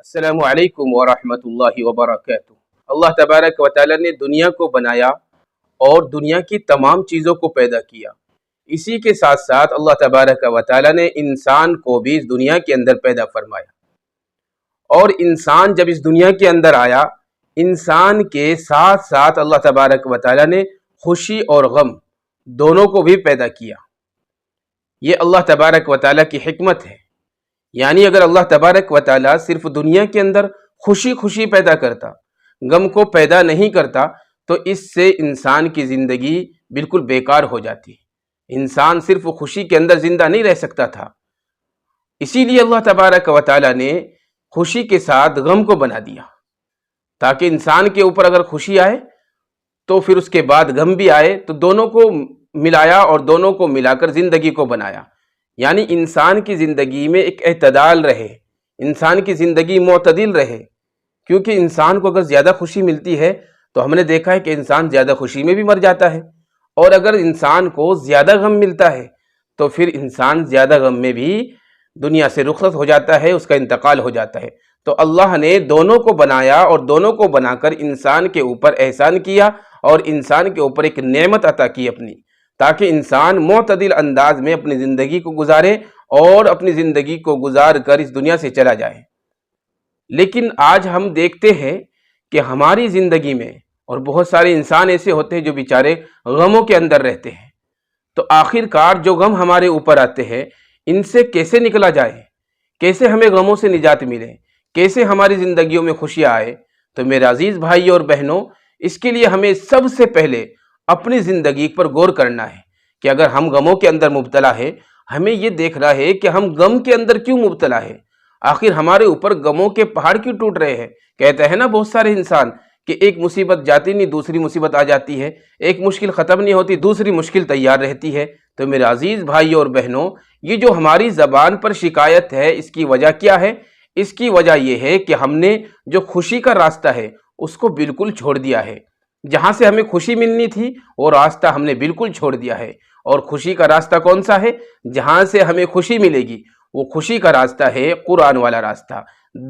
السلام علیکم ورحمۃ اللہ وبرکاتہ۔ اللہ تبارک و تعالی نے دنیا کو بنایا اور دنیا کی تمام چیزوں کو پیدا کیا۔ اسی کے ساتھ ساتھ اللہ تبارک و تعالی نے انسان کو بھی اس دنیا کے اندر پیدا فرمایا، اور انسان جب اس دنیا کے اندر آیا، انسان کے ساتھ ساتھ اللہ تبارک و تعالی نے خوشی اور غم دونوں کو بھی پیدا کیا۔ یہ اللہ تبارک و تعالی کی حکمت ہے۔ یعنی اگر اللہ تبارک و تعالی صرف دنیا کے اندر خوشی پیدا کرتا، غم کو پیدا نہیں کرتا، تو اس سے انسان کی زندگی بالکل بیکار ہو جاتی۔ انسان صرف خوشی کے اندر زندہ نہیں رہ سکتا تھا۔ اسی لیے اللہ تبارک و تعالی نے خوشی کے ساتھ غم کو بنا دیا، تاکہ انسان کے اوپر اگر خوشی آئے تو پھر اس کے بعد غم بھی آئے، تو دونوں کو ملایا اور دونوں کو ملا کر زندگی کو بنایا۔ یعنی انسان کی زندگی میں ایک اعتدال رہے، انسان کی زندگی معتدل رہے، کیونکہ انسان کو اگر زیادہ خوشی ملتی ہے تو ہم نے دیکھا ہے کہ انسان زیادہ خوشی میں بھی مر جاتا ہے، اور اگر انسان کو زیادہ غم ملتا ہے تو پھر انسان زیادہ غم میں بھی دنیا سے رخصت ہو جاتا ہے، اس کا انتقال ہو جاتا ہے۔ تو اللہ نے دونوں کو بنایا اور دونوں کو بنا کر انسان کے اوپر احسان کیا اور انسان کے اوپر ایک نعمت عطا کی اپنی، تاکہ انسان معتدل انداز میں اپنی زندگی کو گزارے اور اپنی زندگی کو گزار کر اس دنیا سے چلا جائے۔ لیکن آج ہم دیکھتے ہیں کہ ہماری زندگی میں اور بہت سارے انسان ایسے ہوتے ہیں جو بیچارے غموں کے اندر رہتے ہیں۔ تو آخر کار جو غم ہمارے اوپر آتے ہیں، ان سے کیسے نکلا جائے، کیسے ہمیں غموں سے نجات ملے، کیسے ہماری زندگیوں میں خوشیاں آئے؟ تو میرے عزیز بھائی اور بہنوں، اس کے لیے ہمیں سب سے پہلے اپنی زندگی پر غور کرنا ہے کہ اگر ہم غموں کے اندر مبتلا ہے، ہمیں یہ دیکھنا ہے کہ ہم غم کے اندر کیوں مبتلا ہے۔ آخر ہمارے اوپر غموں کے پہاڑ کیوں ٹوٹ رہے ہیں؟ کہتے ہیں نا بہت سارے انسان کہ ایک مصیبت جاتی نہیں دوسری مصیبت آ جاتی ہے، ایک مشکل ختم نہیں ہوتی دوسری مشکل تیار رہتی ہے۔ تو میرے عزیز بھائی اور بہنوں، یہ جو ہماری زبان پر شکایت ہے، اس کی وجہ کیا ہے؟ اس کی وجہ یہ ہے کہ ہم نے جو خوشی کا راستہ ہے اس کو بالکل چھوڑ دیا ہے۔ جہاں سے ہمیں خوشی ملنی تھی وہ راستہ ہم نے بالکل چھوڑ دیا ہے۔ اور خوشی کا راستہ کون سا ہے؟ جہاں سے ہمیں خوشی ملے گی وہ خوشی کا راستہ ہے قرآن والا راستہ،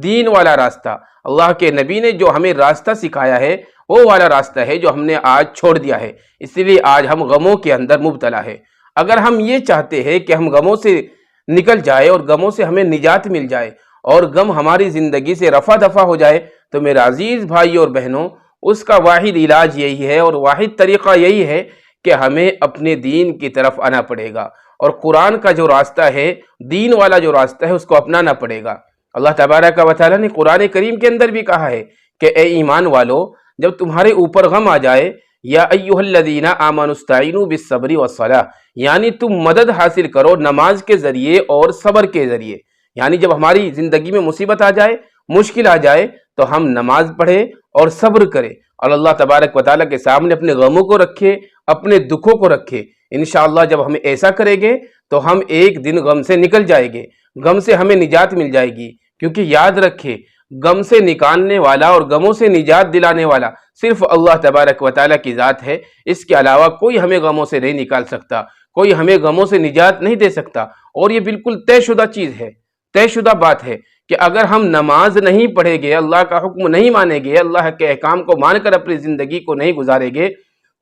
دین والا راستہ۔ اللہ کے نبی نے جو ہمیں راستہ سکھایا ہے وہ والا راستہ ہے جو ہم نے آج چھوڑ دیا ہے، اس لیے آج ہم غموں کے اندر مبتلا ہے۔ اگر ہم یہ چاہتے ہیں کہ ہم غموں سے نکل جائے اور غموں سے ہمیں نجات مل جائے اور غم ہماری زندگی سے رفع دفع ہو جائے، تو میرے عزیز بھائی اور بہنوں، اس کا واحد علاج یہی ہے اور واحد طریقہ یہی ہے کہ ہمیں اپنے دین کی طرف آنا پڑے گا، اور قرآن کا جو راستہ ہے، دین والا جو راستہ ہے، اس کو اپنانا پڑے گا۔ اللہ تبارک و تعالیٰ نے قرآن کریم کے اندر بھی کہا ہے کہ اے ایمان والو، جب تمہارے اوپر غم آ جائے، یا ایھا الذین آمنوا استعینوا بالصبر والصلاۃ، یعنی تم مدد حاصل کرو نماز کے ذریعے اور صبر کے ذریعے۔ یعنی جب ہماری زندگی میں مصیبت آ جائے، مشکل آ جائے، تو ہم نماز پڑھیں اور صبر کریں اور اللہ تبارک و تعالیٰ کے سامنے اپنے غموں کو رکھے، اپنے دکھوں کو رکھے۔ انشاءاللہ جب ہم ایسا کریں گے تو ہم ایک دن غم سے نکل جائیں گے، غم سے ہمیں نجات مل جائے گی۔ کیونکہ یاد رکھے، غم سے نکالنے والا اور غموں سے نجات دلانے والا صرف اللہ تبارک و تعالیٰ کی ذات ہے۔ اس کے علاوہ کوئی ہمیں غموں سے نہیں نکال سکتا، کوئی ہمیں غموں سے نجات نہیں دے سکتا۔ اور یہ بالکل طے شدہ چیز ہے، طے شدہ بات ہے کہ اگر ہم نماز نہیں پڑھیں گے، اللہ کا حکم نہیں مانیں گے، اللہ کے احکام کو مان کر اپنی زندگی کو نہیں گزاریں گے،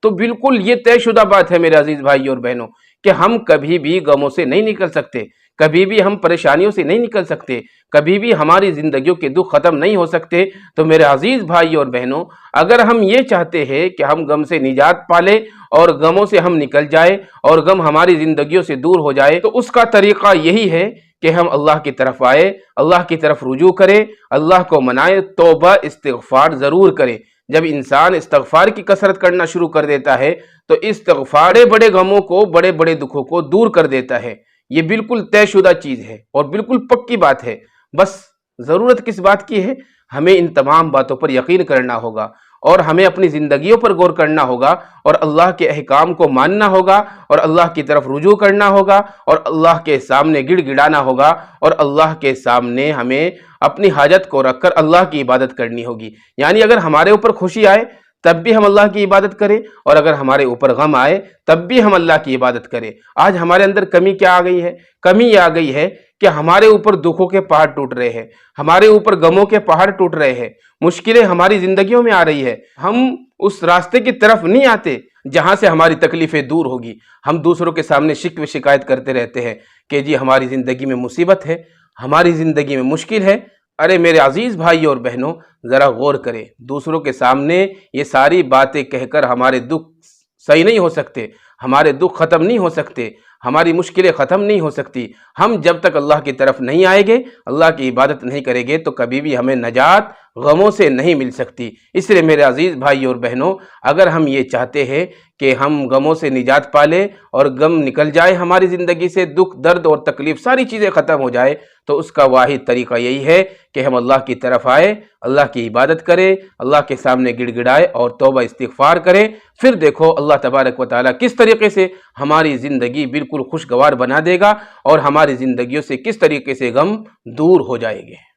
تو بالکل یہ طے شدہ بات ہے میرے عزیز بھائی اور بہنوں کہ ہم کبھی بھی غموں سے نہیں نکل سکتے، کبھی بھی ہم پریشانیوں سے نہیں نکل سکتے، کبھی بھی ہماری زندگیوں کے دکھ ختم نہیں ہو سکتے۔ تو میرے عزیز بھائی اور بہنوں، اگر ہم یہ چاہتے ہیں کہ ہم غم سے نجات پالیں اور غموں سے ہم نکل جائیں اور غم ہماری زندگیوں سے دور ہو جائے، تو اس کا طریقہ یہی ہے کہ ہم اللہ کی طرف آئے، اللہ کی طرف رجوع کریں، اللہ کو منائے، توبہ استغفار ضرور کریں۔ جب انسان استغفار کی کثرت کرنا شروع کر دیتا ہے تو استغفار بڑے بڑے غموں کو، بڑے بڑے دکھوں کو دور کر دیتا ہے۔ یہ بالکل طے شدہ چیز ہے اور بالکل پکی بات ہے۔ بس ضرورت کس بات کی ہے؟ ہمیں ان تمام باتوں پر یقین کرنا ہوگا اور ہمیں اپنی زندگیوں پر غور کرنا ہوگا اور اللہ کے احکام کو ماننا ہوگا اور اللہ کی طرف رجوع کرنا ہوگا اور اللہ کے سامنے گڑ گڑانا ہوگا اور اللہ کے سامنے ہمیں اپنی حاجت کو رکھ کر اللہ کی عبادت کرنی ہوگی۔ یعنی اگر ہمارے اوپر خوشی آئے تب بھی ہم اللہ کی عبادت کریں، اور اگر ہمارے اوپر غم آئے تب بھی ہم اللہ کی عبادت کریں۔ آج ہمارے اندر کمی کیا آ گئی ہے؟ کمی یہ آ گئی ہے کہ ہمارے اوپر دکھوں کے پہاڑ ٹوٹ رہے ہیں، ہمارے اوپر غموں کے پہاڑ ٹوٹ رہے ہیں، مشکلیں ہماری زندگیوں میں آ رہی ہے، ہم اس راستے کی طرف نہیں آتے جہاں سے ہماری تکلیفیں دور ہوگی۔ ہم دوسروں کے سامنے شکوے شکایت کرتے رہتے ہیں کہ جی ہماری زندگی میں مصیبت ہے، ہماری زندگی میں مشکل ہے۔ ارے میرے عزیز بھائی اور بہنوں، ذرا غور کریں، دوسروں کے سامنے یہ ساری باتیں کہہ کر ہمارے دکھ صحیح نہیں ہو سکتے، ہمارے دکھ ختم نہیں ہو سکتے، ہماری مشکلیں ختم نہیں ہو سکتی۔ ہم جب تک اللہ کی طرف نہیں آئیں گے، اللہ کی عبادت نہیں کریں گے، تو کبھی بھی ہمیں نجات غموں سے نہیں مل سکتی۔ اس لیے میرے عزیز بھائی اور بہنوں، اگر ہم یہ چاہتے ہیں کہ ہم غموں سے نجات پالیں اور غم نکل جائے ہماری زندگی سے، دکھ درد اور تکلیف ساری چیزیں ختم ہو جائے، تو اس کا واحد طریقہ یہی ہے کہ ہم اللہ کی طرف آئے، اللہ کی عبادت کریں، اللہ کے سامنے گڑ گڑائے اور توبہ استغفار کریں۔ پھر دیکھو اللہ تبارک و تعالیٰ کس طریقے سے ہماری زندگی بالکل خوشگوار بنا دے گا، اور ہماری زندگیوں سے کس طریقے سے غم دور ہو جائے گے۔